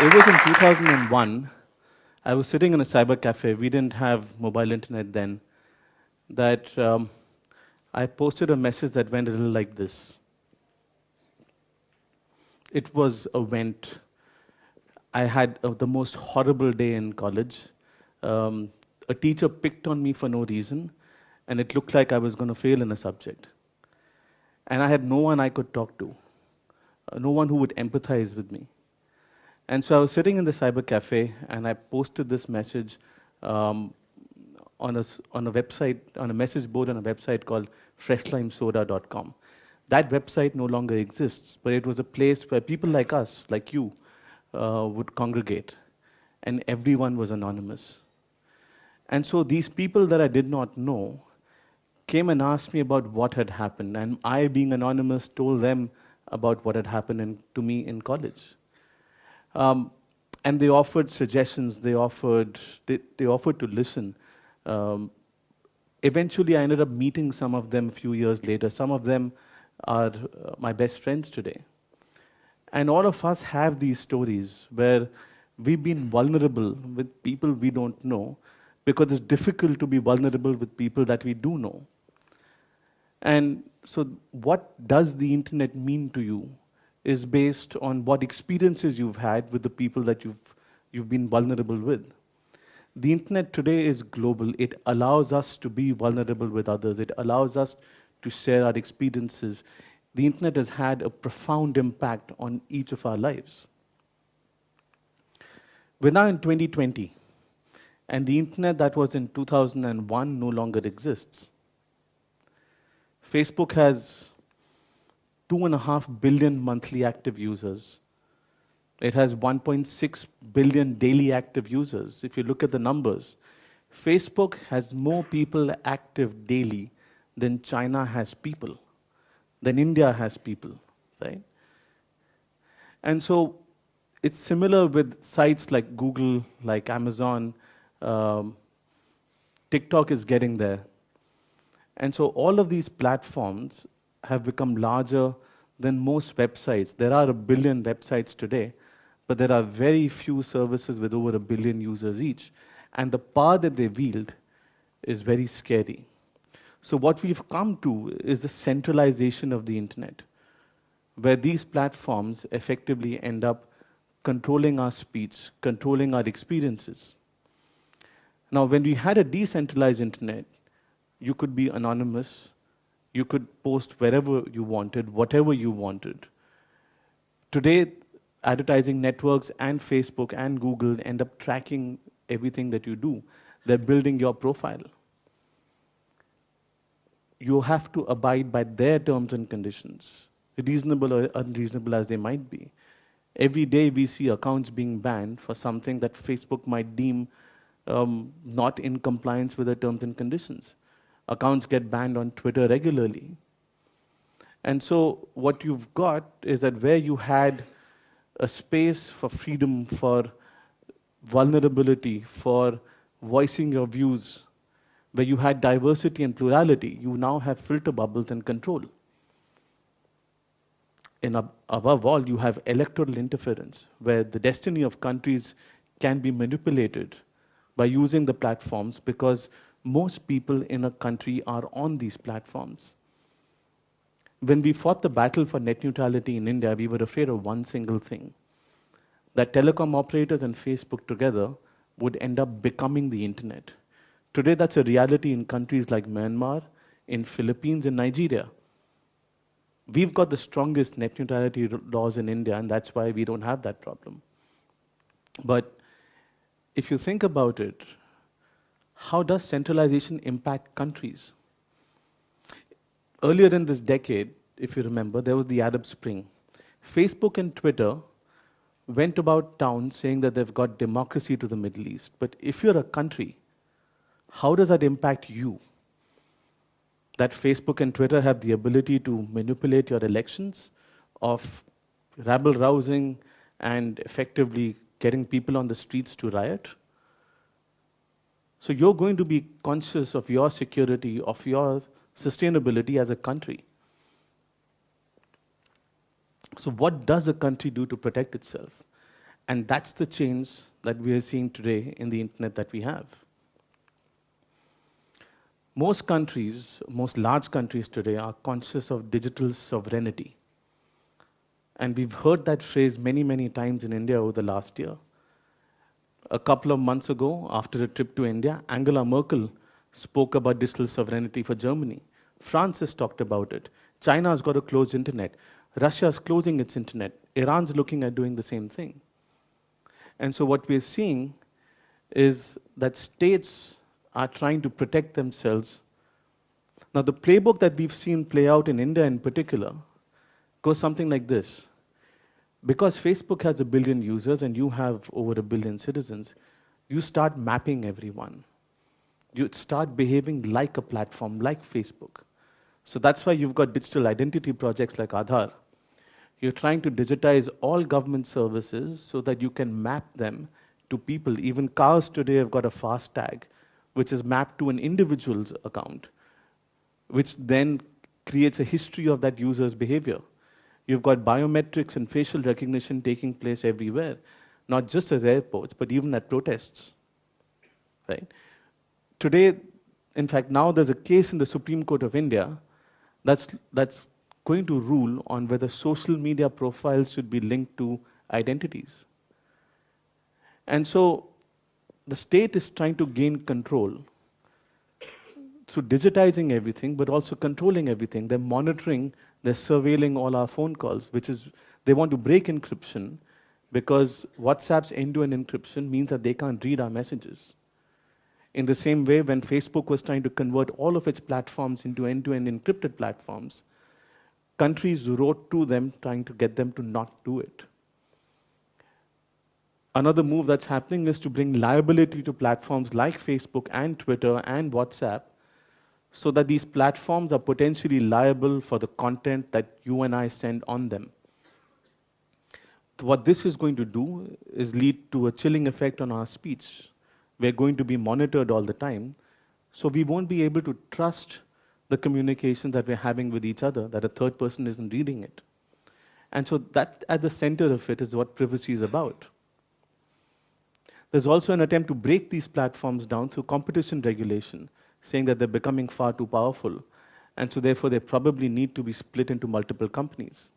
It was in 2001. I was sitting in a cyber cafe. We didn't have mobile internet then. That I posted a message that went a little like this. It was a vent. I had the most horrible day in college. A teacher picked on me for no reason, and it looked like I was going to fail in a subject. And I had no one I could talk to, no one who would empathize with me. And so I was sitting in the cyber cafe, and I posted this message um, on a website, on a message board on a website called freshlimesoda.com. That website no longer exists, but it was a place where people like us, like you, would congregate, and everyone was anonymous. And so these people that I did not know came and asked me about what had happened, and I, being anonymous, told them about what had happened to me in college. And they offered suggestions, they offered to listen. Um, Eventually, I ended up meeting some of them a few years later. Some of them are my best friends today. And all of us have these stories where we've been vulnerable with people we don't know because it's difficult to be vulnerable with people that we do know. And so what does the internet mean to you is based on what experiences you've had with the people that you've been vulnerable with. The internet today is global. It allows us to be vulnerable with others. It allows us to share our experiences. The internet has had a profound impact on each of our lives. We're now in 2020, and the internet that was in 2001 no longer exists. Facebook has 2.5 billion monthly active users. It has 1.6 billion daily active users. If you look at the numbers, Facebook has more people active daily than China has people, than India has people, right? And so it's similar with sites like Google, like Amazon. TikTok is getting there. And so all of these platforms have become larger than most websites. There are 1 billion websites today, but there are very few services with over 1 billion users each. And the power that they wield is very scary. So what we've come to is the centralization of the internet, where these platforms effectively end up controlling our speech, controlling our experiences. Now, when we had a decentralized internet, you could be anonymous, you could post wherever you wanted, whatever you wanted. Today, advertising networks and Facebook and Google end up tracking everything that you do. They're building your profile. You have to abide by their terms and conditions, reasonable or unreasonable as they might be. Every day we see accounts being banned for something that Facebook might deem not in compliance with their terms and conditions. Accounts get banned on Twitter regularly. And so what you've got is that where you had a space for freedom, for vulnerability, for voicing your views, where you had diversity and plurality, you now have filter bubbles and control. And above all, you have electoral interference, where the destiny of countries can be manipulated by using the platforms because most people in a country are on these platforms. When we fought the battle for net neutrality in India, we were afraid of one single thing, that telecom operators and Facebook together would end up becoming the internet. Today, that's a reality in countries like Myanmar, in Philippines, and Nigeria. We've got the strongest net neutrality laws in India, and that's why we don't have that problem. But if you think about it, how does centralization impact countries? Earlier in this decade, if you remember, there was the Arab Spring. Facebook and Twitter went about town saying that they've got democracy to the Middle East. But if you're a country, how does that impact you? That Facebook and Twitter have the ability to manipulate your elections, of rabble-rousing and effectively getting people on the streets to riot? So you're going to be conscious of your security, of your sustainability as a country. So what does a country do to protect itself? And that's the change that we are seeing today in the internet that we have. Most countries, most large countries today are conscious of digital sovereignty. And we've heard that phrase many, many times in India over the last year. A couple of months ago, after a trip to India, Angela Merkel spoke about digital sovereignty for Germany. France has talked about it. China's got a closed internet. Russia's closing its internet. Iran's looking at doing the same thing. And so what we're seeing is that states are trying to protect themselves. Now, the playbook that we've seen play out in India in particular goes something like this. Because Facebook has 1 billion users and you have over 1 billion citizens, you start mapping everyone. You start behaving like a platform, like Facebook. So that's why you've got digital identity projects like Aadhaar. You're trying to digitize all government services so that you can map them to people. Even cars today have got a fast tag, which is mapped to an individual's account, which then creates a history of that user's behavior. You've got biometrics and facial recognition taking place everywhere, not just at airports, but even at protests. Right? Today, in fact, now there's a case in the Supreme Court of India that's going to rule on whether social media profiles should be linked to identities. And so the state is trying to gain control through digitizing everything, but also controlling everything. They're monitoring, they're surveilling all our phone calls, which is, they want to break encryption because WhatsApp's end-to-end encryption means that they can't read our messages. In the same way, when Facebook was trying to convert all of its platforms into end-to-end encrypted platforms, countries wrote to them trying to get them to not do it. Another move that's happening is to bring liability to platforms like Facebook and Twitter and WhatsApp so that these platforms are potentially liable for the content that you and I send on them. What this is going to do is lead to a chilling effect on our speech. We're going to be monitored all the time, so we won't be able to trust the communication that we're having with each other, that a third person isn't reading it. And so that at the center of it is what privacy is about. There's also an attempt to break these platforms down through competition regulation, saying that they're becoming far too powerful, and so therefore they probably need to be split into multiple companies.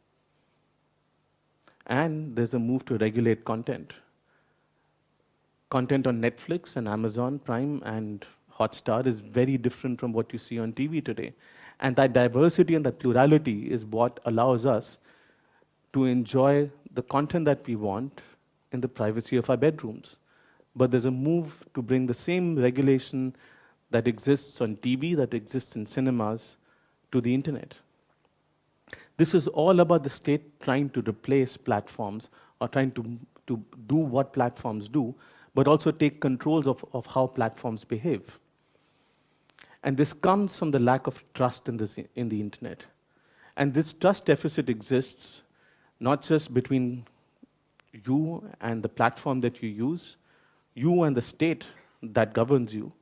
And there's a move to regulate content. Content on Netflix and Amazon Prime and Hotstar is very different from what you see on TV today. And that diversity and that plurality is what allows us to enjoy the content that we want in the privacy of our bedrooms. But there's a move to bring the same regulation that exists on TV, that exists in cinemas, to the internet. This is all about the state trying to replace platforms or trying to do what platforms do, but also take controls of how platforms behave. And this comes from the lack of trust in the internet. And this trust deficit exists not just between you and the platform that you use, you and the state that governs you,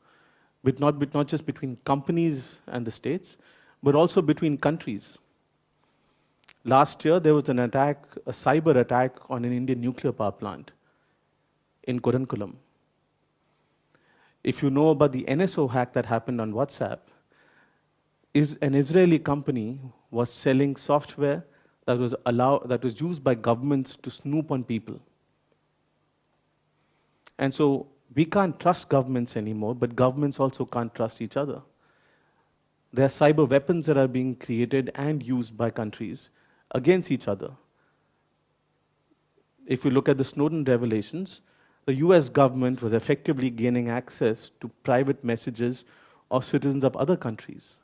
but not just between companies and the states, but also between countries. Last year, there was an attack, a cyber attack on an Indian nuclear power plant in Kudankulam. If you know about the NSO hack that happened on WhatsApp, an Israeli company was selling software that was used by governments to snoop on people. And so we can't trust governments anymore, but governments also can't trust each other. There are cyber weapons that are being created and used by countries against each other. If you look at the Snowden revelations, the US government was effectively gaining access to private messages of citizens of other countries.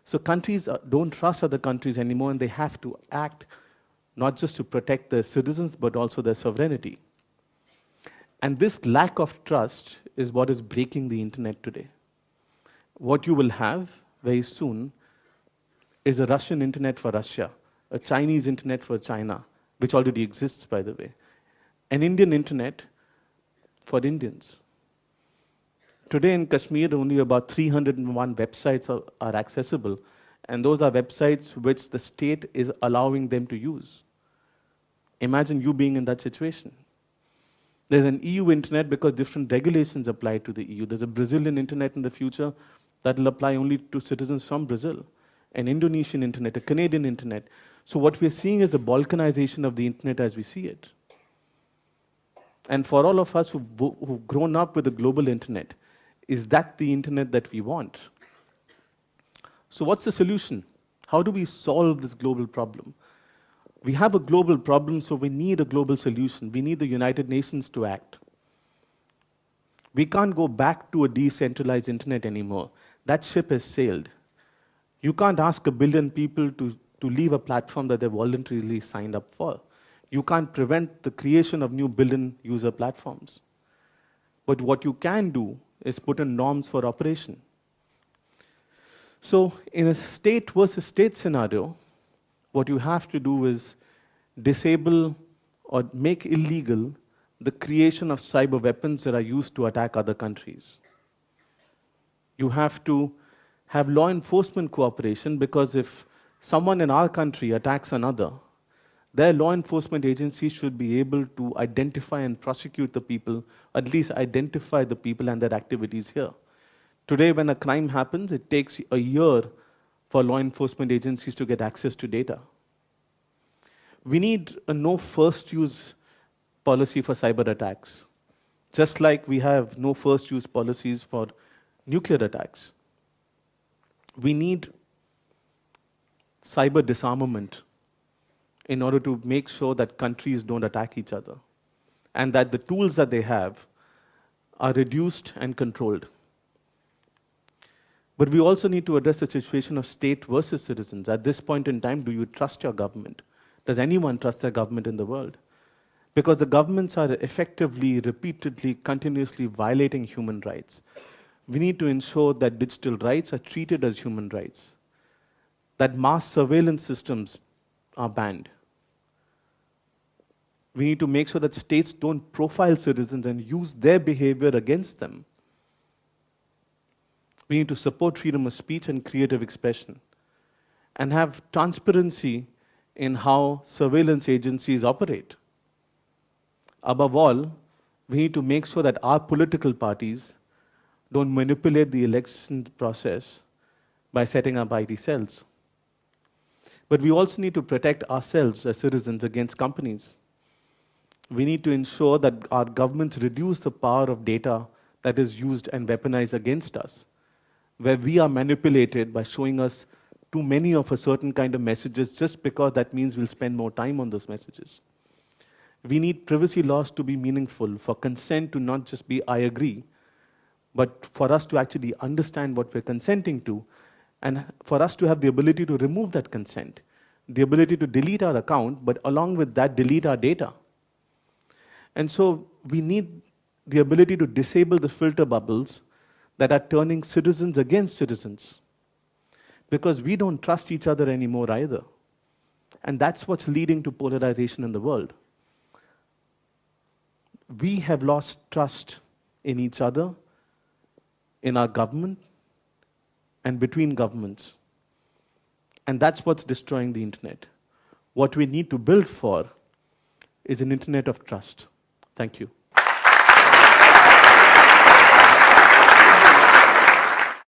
So countries don't trust other countries anymore, and they have to act not just to protect their citizens, but also their sovereignty. And this lack of trust is what is breaking the internet today. What you will have very soon is a Russian internet for Russia, a Chinese internet for China, which already exists, by the way, an Indian internet for Indians. Today in Kashmir, only about 301 websites are accessible, and those are websites which the state is allowing them to use. Imagine you being in that situation. There's an EU internet because different regulations apply to the EU. There's a Brazilian internet in the future that will apply only to citizens from Brazil, an Indonesian internet, a Canadian internet. So what we're seeing is the balkanization of the internet as we see it. And for all of us who've grown up with the global internet, is that the internet that we want? So what's the solution? How do we solve this global problem? We have a global problem, so we need a global solution. We need the United Nations to act. We can't go back to a decentralized internet anymore. That ship has sailed. You can't ask 1 billion people to leave a platform that they voluntarily signed up for. You can't prevent the creation of new billion-user platforms. But what you can do is put in norms for operation. So in a state versus state scenario, what you have to do is disable or make illegal the creation of cyber weapons that are used to attack other countries. You have to have law enforcement cooperation, because if someone in our country attacks another, their law enforcement agencies should be able to identify and prosecute the people, at least identify the people and their activities here. Today, when a crime happens, it takes a year for law enforcement agencies to get access to data. We need a no first use policy for cyber attacks, just like we have no first use policies for nuclear attacks. We need cyber disarmament in order to make sure that countries don't attack each other, and that the tools that they have are reduced and controlled. But we also need to address the situation of state versus citizens. At this point in time, do you trust your government? Does anyone trust their government in the world? Because the governments are effectively, repeatedly, continuously violating human rights. We need to ensure that digital rights are treated as human rights, that mass surveillance systems are banned. We need to make sure that states don't profile citizens and use their behavior against them. We need to support freedom of speech and creative expression, and have transparency in how surveillance agencies operate. Above all, we need to make sure that our political parties don't manipulate the election process by setting up IT cells. But we also need to protect ourselves as citizens against companies. We need to ensure that our governments reduce the power of data that is used and weaponized against us, where we are manipulated by showing us too many of a certain kind of messages just because that means we'll spend more time on those messages. We need privacy laws to be meaningful, for consent to not just be I agree, but for us to actually understand what we're consenting to, and for us to have the ability to remove that consent, the ability to delete our account, but along with that, delete our data. And so we need the ability to disable the filter bubbles that are turning citizens against citizens, because we don't trust each other anymore either. And that's what's leading to polarization in the world. We have lost trust in each other, in our government, and between governments. And that's what's destroying the internet. What we need to build for is an internet of trust. Thank you.